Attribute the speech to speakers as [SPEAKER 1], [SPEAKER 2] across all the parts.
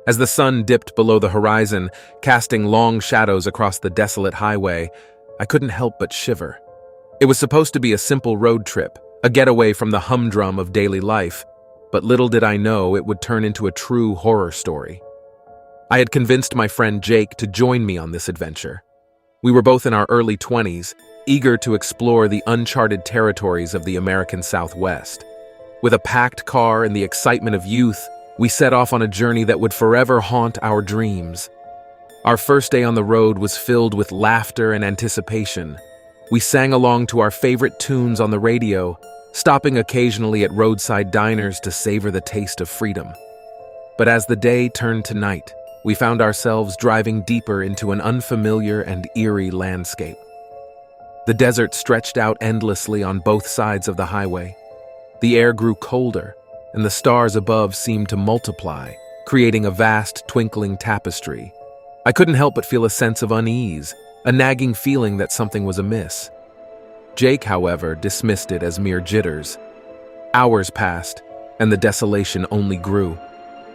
[SPEAKER 1] As the sun dipped below the horizon, casting long shadows across the desolate highway, I couldn't help but shiver. It was supposed to be a simple road trip, a getaway from the humdrum of daily life, but little did I know it would turn into a true horror story. I had convinced my friend Jake to join me on this adventure. We were both in our early 20s, eager to explore the uncharted territories of the American Southwest. With a packed car and the excitement of youth, we set off on a journey that would forever haunt our dreams. Our first day on the road was filled with laughter and anticipation. We sang along to our favorite tunes on the radio, stopping occasionally at roadside diners to savor the taste of freedom. But as the day turned to night, we found ourselves driving deeper into an unfamiliar and eerie landscape. The desert stretched out endlessly on both sides of the highway. The air grew colder, and the stars above seemed to multiply, creating a vast, twinkling tapestry. I couldn't help but feel a sense of unease, a nagging feeling that something was amiss. Jake, however, dismissed it as mere jitters. Hours passed, and the desolation only grew.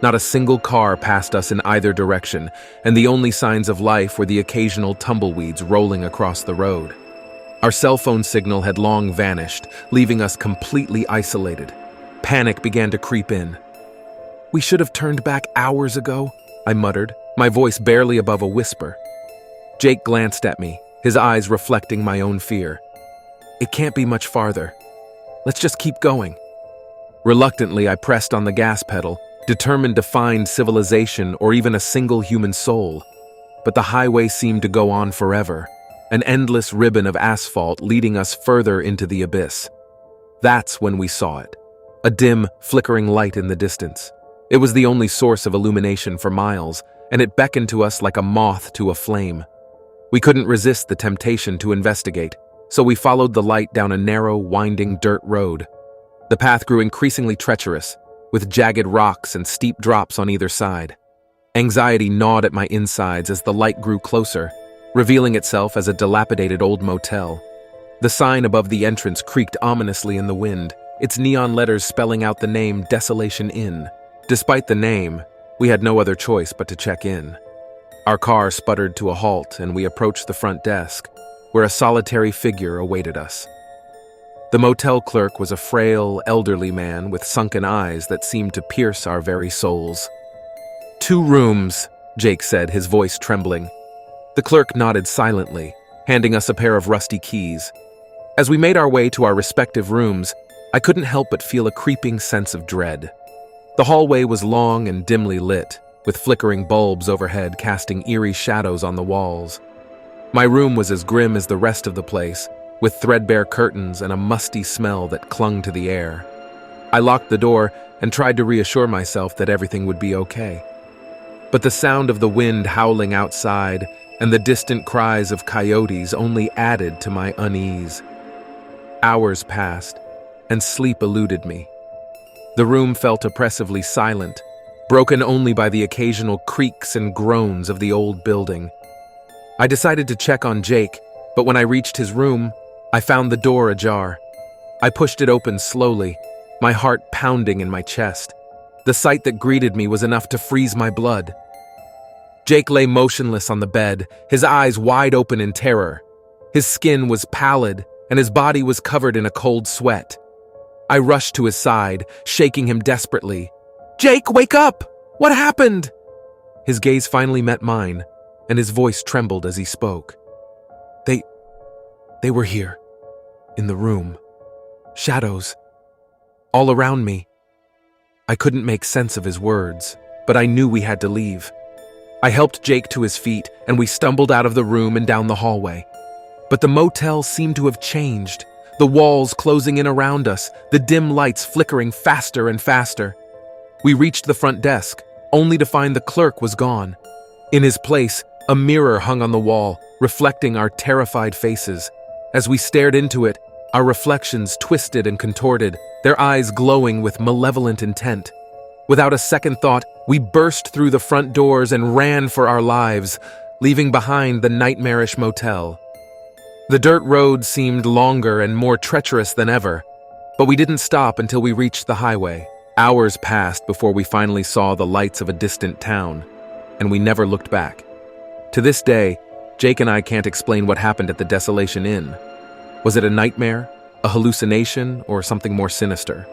[SPEAKER 1] Not a single car passed us in either direction, and the only signs of life were the occasional tumbleweeds rolling across the road. Our cell phone signal had long vanished, leaving us completely isolated. Panic began to creep in. "We should have turned back hours ago," I muttered, my voice barely above a whisper. Jake glanced at me, his eyes reflecting my own fear. "It can't be much farther. Let's just keep going." Reluctantly, I pressed on the gas pedal, determined to find civilization or even a single human soul. But the highway seemed to go on forever, an endless ribbon of asphalt leading us further into the abyss. That's when we saw it. A dim, flickering light in the distance. It was the only source of illumination for miles, and it beckoned to us like a moth to a flame. We couldn't resist the temptation to investigate, so we followed the light down a narrow, winding dirt road. The path grew increasingly treacherous, with jagged rocks and steep drops on either side. Anxiety gnawed at my insides as the light grew closer, revealing itself as a dilapidated old motel. The sign above the entrance creaked ominously in the wind, its neon letters spelling out the name Desolation Inn. Despite the name, we had no other choice but to check in. Our car sputtered to a halt and we approached the front desk, where a solitary figure awaited us. The motel clerk was a frail, elderly man with sunken eyes that seemed to pierce our very souls. "2 rooms," Jake said, his voice trembling. The clerk nodded silently, handing us a pair of rusty keys. As we made our way to our respective rooms, I couldn't help but feel a creeping sense of dread. The hallway was long and dimly lit, with flickering bulbs overhead casting eerie shadows on the walls. My room was as grim as the rest of the place, with threadbare curtains and a musty smell that clung to the air. I locked the door and tried to reassure myself that everything would be okay. But the sound of the wind howling outside and the distant cries of coyotes only added to my unease. Hours passed, and sleep eluded me. The room felt oppressively silent, broken only by the occasional creaks and groans of the old building. I decided to check on Jake, but when I reached his room, I found the door ajar. I pushed it open slowly, my heart pounding in my chest. The sight that greeted me was enough to freeze my blood. Jake lay motionless on the bed, his eyes wide open in terror. His skin was pallid, and his body was covered in a cold sweat. I rushed to his side, shaking him desperately. "Jake, wake up! What happened?" His gaze finally met mine, and his voice trembled as he spoke. They were here, in the room. Shadows, all around me. I couldn't make sense of his words, but I knew we had to leave. I helped Jake to his feet, and we stumbled out of the room and down the hallway. But the motel seemed to have changed, the walls closing in around us, the dim lights flickering faster and faster. We reached the front desk, only to find the clerk was gone. In his place, a mirror hung on the wall, reflecting our terrified faces. As we stared into it, our reflections twisted and contorted, their eyes glowing with malevolent intent. Without a second thought, we burst through the front doors and ran for our lives, leaving behind the nightmarish motel. The dirt road seemed longer and more treacherous than ever, but we didn't stop until we reached the highway. Hours passed before we finally saw the lights of a distant town, and we never looked back. To this day, Jake and I can't explain what happened at the Desolation Inn. Was it a nightmare, a hallucination, or something more sinister?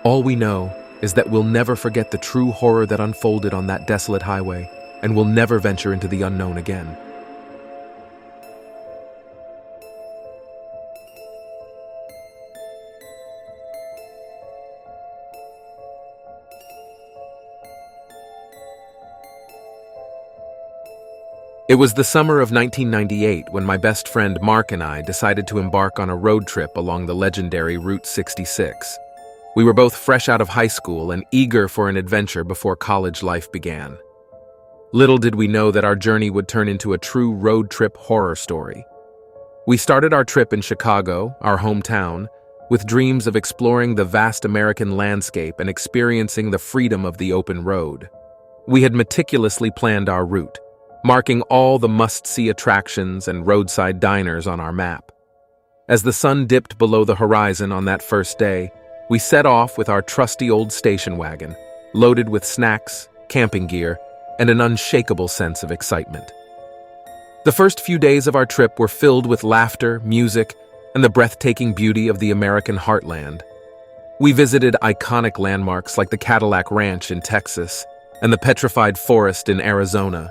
[SPEAKER 1] All we know is that we'll never forget the true horror that unfolded on that desolate highway, and we'll never venture into the unknown again. It was the summer of 1998 when my best friend Mark and I decided to embark on a road trip along the legendary Route 66. We were both fresh out of high school and eager for an adventure before college life began. Little did we know that our journey would turn into a true road trip horror story. We started our trip in Chicago, our hometown, with dreams of exploring the vast American landscape and experiencing the freedom of the open road. We had meticulously planned our route, marking all the must-see attractions and roadside diners on our map. As the sun dipped below the horizon on that first day, we set off with our trusty old station wagon, loaded with snacks, camping gear, and an unshakable sense of excitement. The first few days of our trip were filled with laughter, music, and the breathtaking beauty of the American heartland. We visited iconic landmarks like the Cadillac Ranch in Texas and the Petrified Forest in Arizona.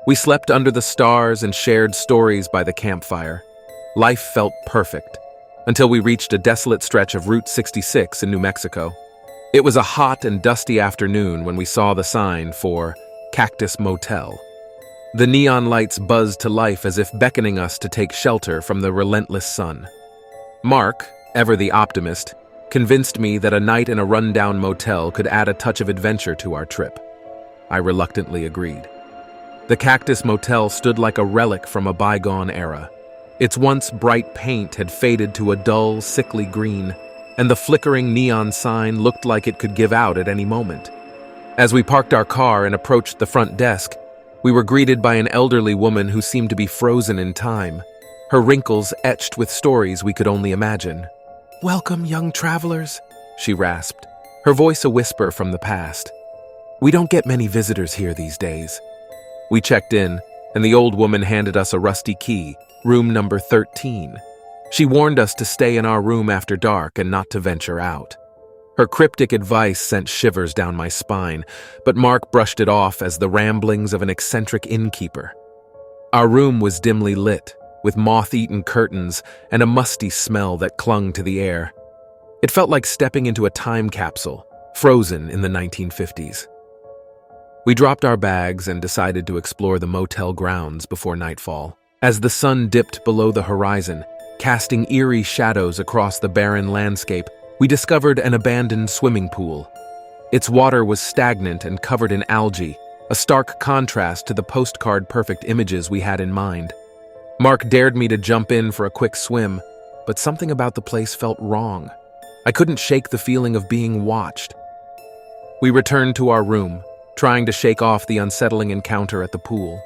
[SPEAKER 1] We slept under the stars and shared stories by the campfire. Life felt perfect, until we reached a desolate stretch of Route 66 in New Mexico. It was a hot and dusty afternoon when we saw the sign for Cactus Motel. The neon lights buzzed to life as if beckoning us to take shelter from the relentless sun. Mark, ever the optimist, convinced me that a night in a rundown motel could add a touch of adventure to our trip. I reluctantly agreed. The Cactus Motel stood like a relic from a bygone era. Its once bright paint had faded to a dull, sickly green, and the flickering neon sign looked like it could give out at any moment. As we parked our car and approached the front desk, we were greeted by an elderly woman who seemed to be frozen in time, her wrinkles etched with stories we could only imagine. "Welcome, young travelers," she rasped, her voice a whisper from the past. "We don't get many visitors here these days." We checked in, and the old woman handed us a rusty key, room number 13. She warned us to stay in our room after dark and not to venture out. Her cryptic advice sent shivers down my spine, but Mark brushed it off as the ramblings of an eccentric innkeeper. Our room was dimly lit, with moth-eaten curtains and a musty smell that clung to the air. It felt like stepping into a time capsule, frozen in the 1950s. We dropped our bags and decided to explore the motel grounds before nightfall. As the sun dipped below the horizon, casting eerie shadows across the barren landscape, we discovered an abandoned swimming pool. Its water was stagnant and covered in algae, a stark contrast to the postcard-perfect images we had in mind. Mark dared me to jump in for a quick swim, but something about the place felt wrong. I couldn't shake the feeling of being watched. We returned to our room, trying to shake off the unsettling encounter at the pool.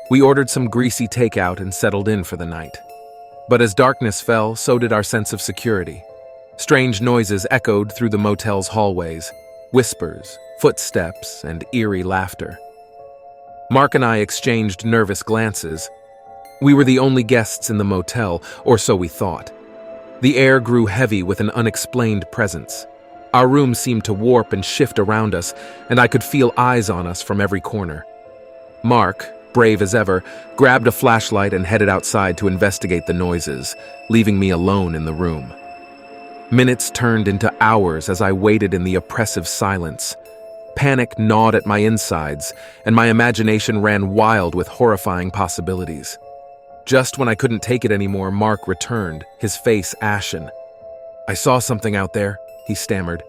[SPEAKER 1] We ordered some greasy takeout and settled in for the night. But as darkness fell, so did our sense of security. Strange noises echoed through the motel's hallways, whispers, footsteps, and eerie laughter. Mark and I exchanged nervous glances. We were the only guests in the motel, or so we thought. The air grew heavy with an unexplained presence. Our room seemed to warp and shift around us, and I could feel eyes on us from every corner. Mark, brave as ever, grabbed a flashlight and headed outside to investigate the noises, leaving me alone in the room. Minutes turned into hours as I waited in the oppressive silence. Panic gnawed at my insides, and my imagination ran wild with horrifying possibilities. Just when I couldn't take it anymore, Mark returned, his face ashen. "I saw something out there," he stammered.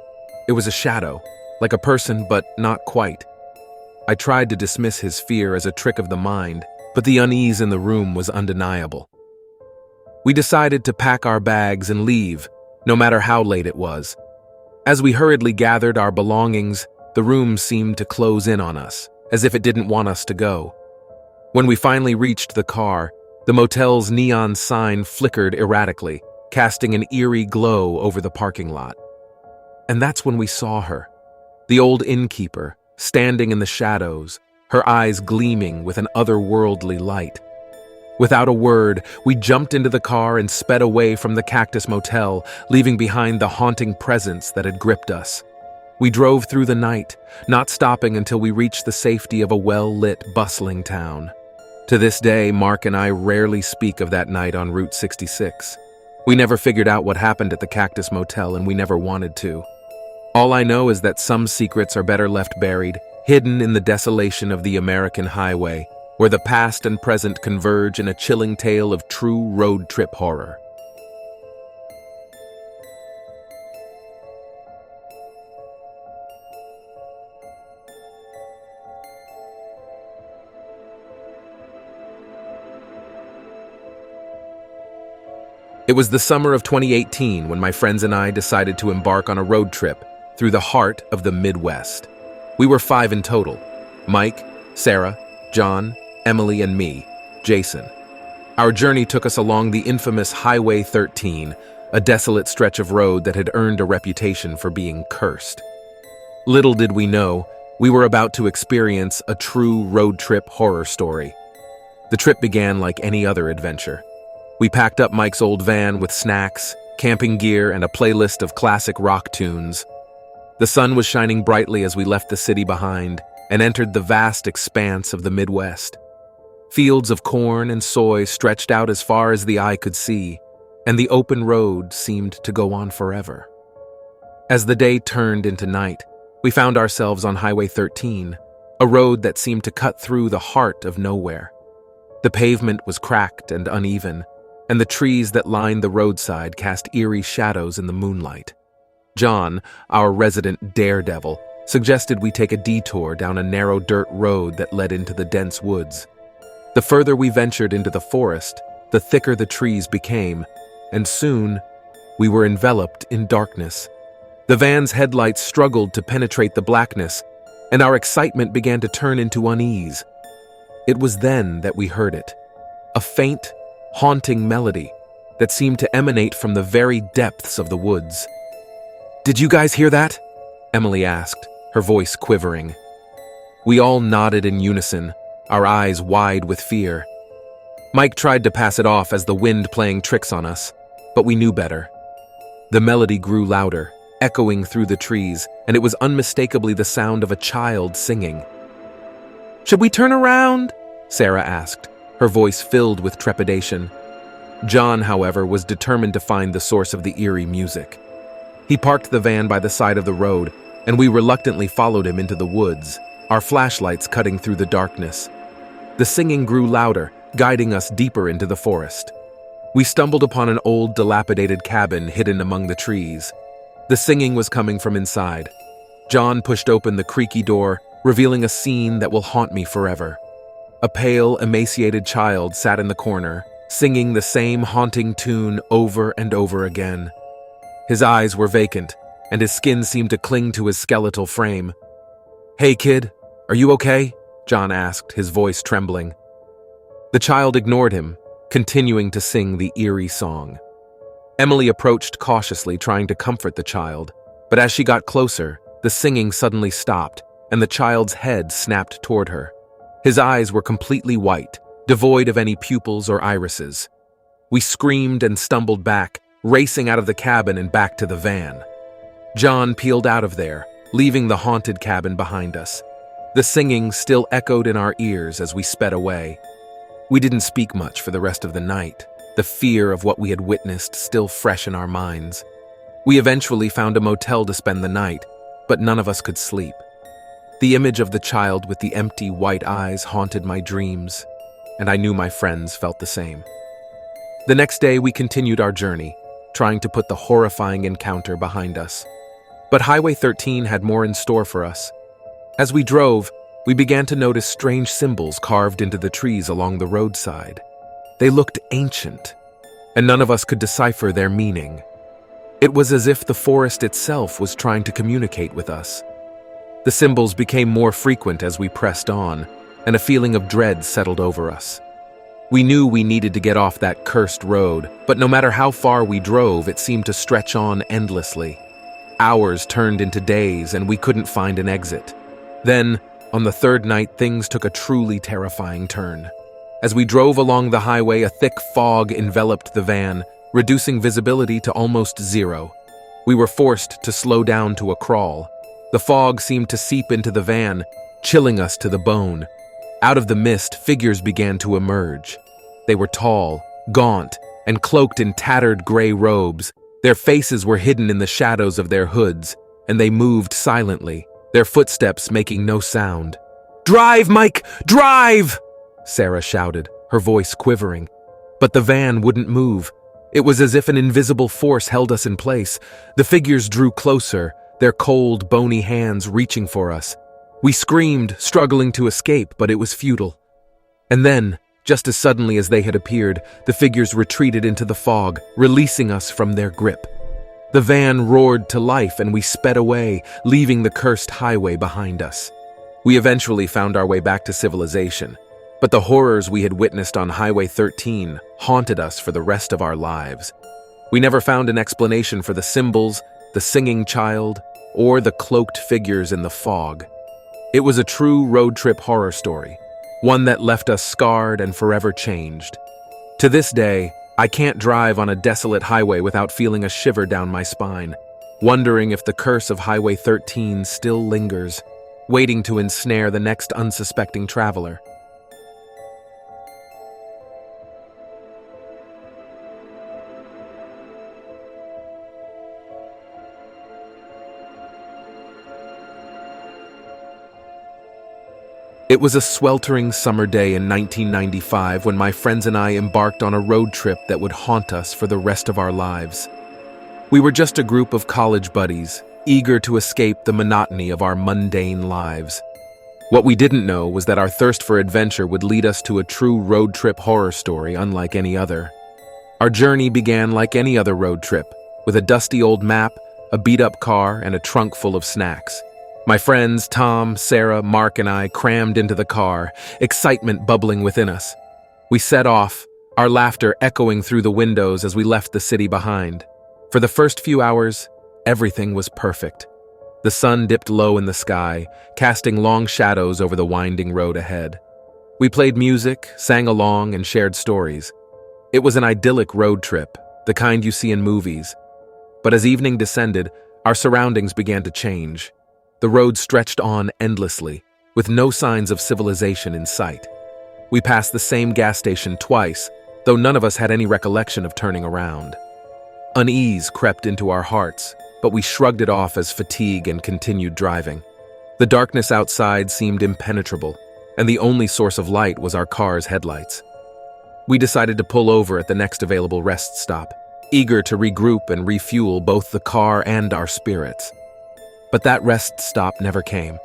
[SPEAKER 1] "It was a shadow, like a person, but not quite." I tried to dismiss his fear as a trick of the mind, but the unease in the room was undeniable. We decided to pack our bags and leave, no matter how late it was. As we hurriedly gathered our belongings, the room seemed to close in on us, as if it didn't want us to go. When we finally reached the car, the motel's neon sign flickered erratically, casting an eerie glow over the parking lot. And that's when we saw her. The old innkeeper, standing in the shadows, her eyes gleaming with an otherworldly light. Without a word, we jumped into the car and sped away from the Cactus Motel, leaving behind the haunting presence that had gripped us. We drove through the night, not stopping until we reached the safety of a well-lit, bustling town. To this day, Mark and I rarely speak of that night on Route 66. We never figured out what happened at the Cactus Motel, and we never wanted to. All I know is that some secrets are better left buried, hidden in the desolation of the American highway, where the past and present converge in a chilling tale of true road trip horror. It was the summer of 2018 when my friends and I decided to embark on a road trip through the heart of the Midwest. We were 5 in total: Mike, Sarah, John, Emily, and me, Jason. Our journey took us along the infamous Highway 13, a desolate stretch of road that had earned a reputation for being cursed. Little did we know, we were about to experience a true road trip horror story. The trip began like any other adventure. We packed up Mike's old van with snacks, camping gear, and a playlist of classic rock tunes. The sun was shining brightly as we left the city behind and entered the vast expanse of the Midwest. Fields of corn and soy stretched out as far as the eye could see, and the open road seemed to go on forever. As the day turned into night, we found ourselves on Highway 13, a road that seemed to cut through the heart of nowhere. The pavement was cracked and uneven, and the trees that lined the roadside cast eerie shadows in the moonlight. John, our resident daredevil, suggested we take a detour down a narrow dirt road that led into the dense woods. The further we ventured into the forest, the thicker the trees became, and soon we were enveloped in darkness. The van's headlights struggled to penetrate the blackness, and our excitement began to turn into unease. It was then that we heard it, a faint, haunting melody that seemed to emanate from the very depths of the woods. "Did you guys hear that?" Emily asked, her voice quivering. We all nodded in unison, our eyes wide with fear. Mike tried to pass it off as the wind playing tricks on us, but we knew better. The melody grew louder, echoing through the trees, and it was unmistakably the sound of a child singing. "Should we turn around?" Sarah asked, her voice filled with trepidation. John, however, was determined to find the source of the eerie music. He parked the van by the side of the road, and we reluctantly followed him into the woods, our flashlights cutting through the darkness. The singing grew louder, guiding us deeper into the forest. We stumbled upon an old, dilapidated cabin hidden among the trees. The singing was coming from inside. John pushed open the creaky door, revealing a scene that will haunt me forever. A pale, emaciated child sat in the corner, singing the same haunting tune over and over again. His eyes were vacant, and his skin seemed to cling to his skeletal frame. "Hey, kid, are you okay?" John asked, his voice trembling. The child ignored him, continuing to sing the eerie song. Emily approached cautiously, trying to comfort the child, but as she got closer, the singing suddenly stopped, and the child's head snapped toward her. His eyes were completely white, devoid of any pupils or irises. We screamed and stumbled back, racing out of the cabin and back to the van. John peeled out of there, leaving the haunted cabin behind us. The singing still echoed in our ears as we sped away. We didn't speak much for the rest of the night, the fear of what we had witnessed still fresh in our minds. We eventually found a motel to spend the night, but none of us could sleep. The image of the child with the empty white eyes haunted my dreams, and I knew my friends felt the same. The next day, we continued our journey, trying to put the horrifying encounter behind us. But Highway 13 had more in store for us. As we drove, we began to notice strange symbols carved into the trees along the roadside. They looked ancient, and none of us could decipher their meaning. It was as if the forest itself was trying to communicate with us. The symbols became more frequent as we pressed on, and a feeling of dread settled over us. We knew we needed to get off that cursed road, but no matter how far we drove, it seemed to stretch on endlessly. Hours turned into days, and we couldn't find an exit. Then, on the third night, things took a truly terrifying turn. As we drove along the highway, a thick fog enveloped the van, reducing visibility to almost zero. We were forced to slow down to a crawl. The fog seemed to seep into the van, chilling us to the bone. Out of the mist, figures began to emerge. They were tall, gaunt, and cloaked in tattered gray robes. Their faces were hidden in the shadows of their hoods, and they moved silently, their footsteps making no sound. "Drive, Mike! Drive!" Sarah shouted, her voice quivering. But the van wouldn't move. It was as if an invisible force held us in place. The figures drew closer, their cold, bony hands reaching for us. We screamed, struggling to escape, but it was futile. And then, just as suddenly as they had appeared, the figures retreated into the fog, releasing us from their grip. The van roared to life and we sped away, leaving the cursed highway behind us. We eventually found our way back to civilization, but the horrors we had witnessed on Highway 13 haunted us for the rest of our lives. We never found an explanation for the symbols, the singing child, or the cloaked figures in the fog. It was a true road trip horror story, one that left us scarred and forever changed. To this day, I can't drive on a desolate highway without feeling a shiver down my spine, wondering if the curse of Highway 13 still lingers, waiting to ensnare the next unsuspecting traveler. It was a sweltering summer day in 1995 when my friends and I embarked on a road trip that would haunt us for the rest of our lives. We were just a group of college buddies, eager to escape the monotony of our mundane lives. What we didn't know was that our thirst for adventure would lead us to a true road trip horror story unlike any other. Our journey began like any other road trip, with a dusty old map, a beat-up car, and a trunk full of snacks. My friends, Tom, Sarah, Mark, and I crammed into the car, excitement bubbling within us. We set off, our laughter echoing through the windows as we left the city behind. For the first few hours, everything was perfect. The sun dipped low in the sky, casting long shadows over the winding road ahead. We played music, sang along, and shared stories. It was an idyllic road trip, the kind you see in movies. But as evening descended, our surroundings began to change. The road stretched on endlessly, with no signs of civilization in sight. We passed the same gas station twice, though none of us had any recollection of turning around. Unease crept into our hearts, but we shrugged it off as fatigue and continued driving. The darkness outside seemed impenetrable, and the only source of light was our car's headlights. We decided to pull over at the next available rest stop, eager to regroup and refuel both the car and our spirits. But that rest stop never came.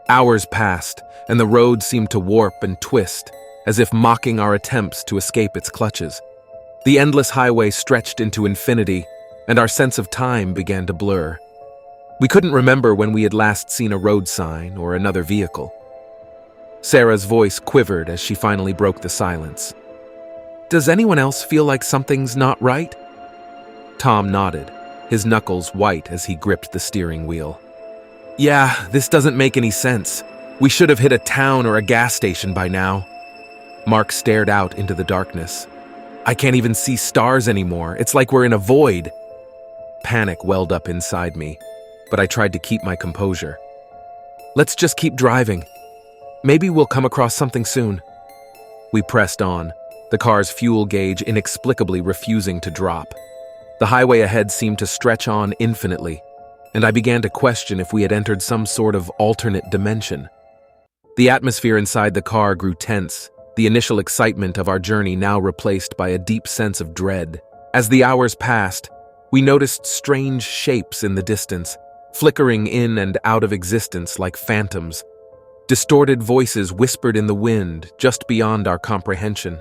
[SPEAKER 1] Hours passed, and the road seemed to warp and twist, as if mocking our attempts to escape its clutches. The endless highway stretched into infinity, and our sense of time began to blur. We couldn't remember when we had last seen a road sign or another vehicle. Sarah's voice quivered as she finally broke the silence. "Does anyone else feel like something's not right?" Tom nodded, his knuckles white as he gripped the steering wheel. "Yeah, this doesn't make any sense. We should have hit a town or a gas station by now." Mark stared out into the darkness. "I can't even see stars anymore. It's like we're in a void." Panic welled up inside me, but I tried to keep my composure. "Let's just keep driving. Maybe we'll come across something soon." We pressed on, the car's fuel gauge inexplicably refusing to drop. The highway ahead seemed to stretch on infinitely, and I began to question if we had entered some sort of alternate dimension. The atmosphere inside the car grew tense, the initial excitement of our journey now replaced by a deep sense of dread. As the hours passed, we noticed strange shapes in the distance, flickering in and out of existence like phantoms. Distorted voices whispered in the wind just beyond our comprehension.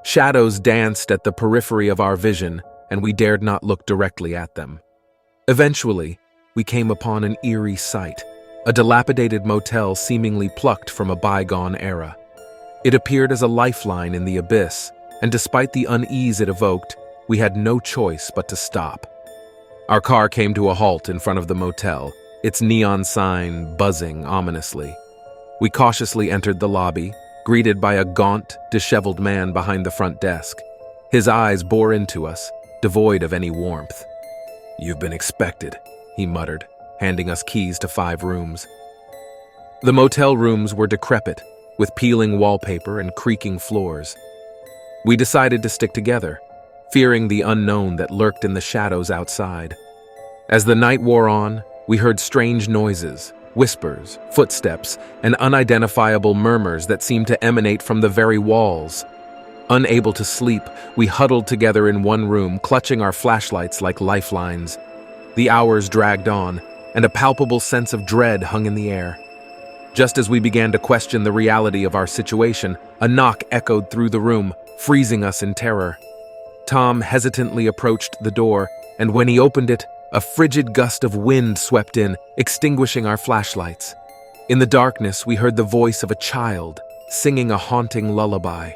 [SPEAKER 1] Shadows danced at the periphery of our vision, and we dared not look directly at them. Eventually, we came upon an eerie sight, a dilapidated motel seemingly plucked from a bygone era. It appeared as a lifeline in the abyss, and despite the unease it evoked, we had no choice but to stop. Our car came to a halt in front of the motel, its neon sign buzzing ominously. We cautiously entered the lobby, greeted by a gaunt, disheveled man behind the front desk. His eyes bore into us, devoid of any warmth. "You've been expected," he muttered, handing us keys to 5 rooms. The motel rooms were decrepit, with peeling wallpaper and creaking floors. We decided to stick together, fearing the unknown that lurked in the shadows outside. As the night wore on, we heard strange noises, whispers, footsteps, and unidentifiable murmurs that seemed to emanate from the very walls. Unable to sleep, we huddled together in one room, clutching our flashlights like lifelines. The hours dragged on, and a palpable sense of dread hung in the air. Just as we began to question the reality of our situation, a knock echoed through the room, freezing us in terror. Tom hesitantly approached the door, and when he opened it, a frigid gust of wind swept in, extinguishing our flashlights. In the darkness, we heard the voice of a child, singing a haunting lullaby.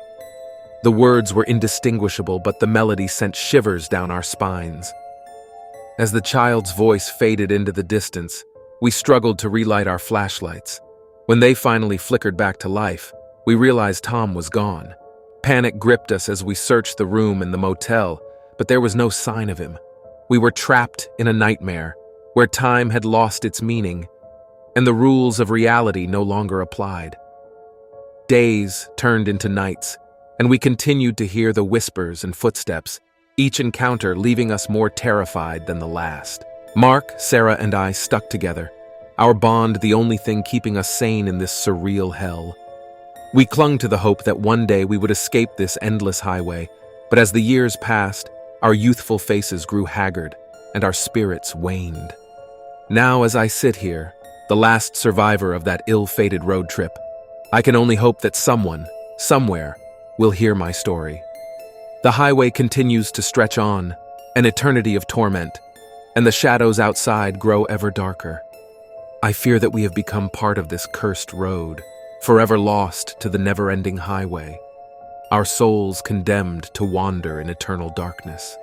[SPEAKER 1] The words were indistinguishable, but the melody sent shivers down our spines. As the child's voice faded into the distance, we struggled to relight our flashlights. When they finally flickered back to life, we realized Tom was gone. Panic gripped us as we searched the room and the motel, but there was no sign of him. We were trapped in a nightmare, where time had lost its meaning, and the rules of reality no longer applied. Days turned into nights, and we continued to hear the whispers and footsteps, each encounter leaving us more terrified than the last. Mark, Sarah, and I stuck together, our bond the only thing keeping us sane in this surreal hell. We clung to the hope that one day we would escape this endless highway, but as the years passed, our youthful faces grew haggard, and our spirits waned. Now, as I sit here, the last survivor of that ill-fated road trip, I can only hope that someone, somewhere, will hear my story. The highway continues to stretch on, an eternity of torment, and the shadows outside grow ever darker. I fear that we have become part of this cursed road, forever lost to the never-ending highway, our souls condemned to wander in eternal darkness.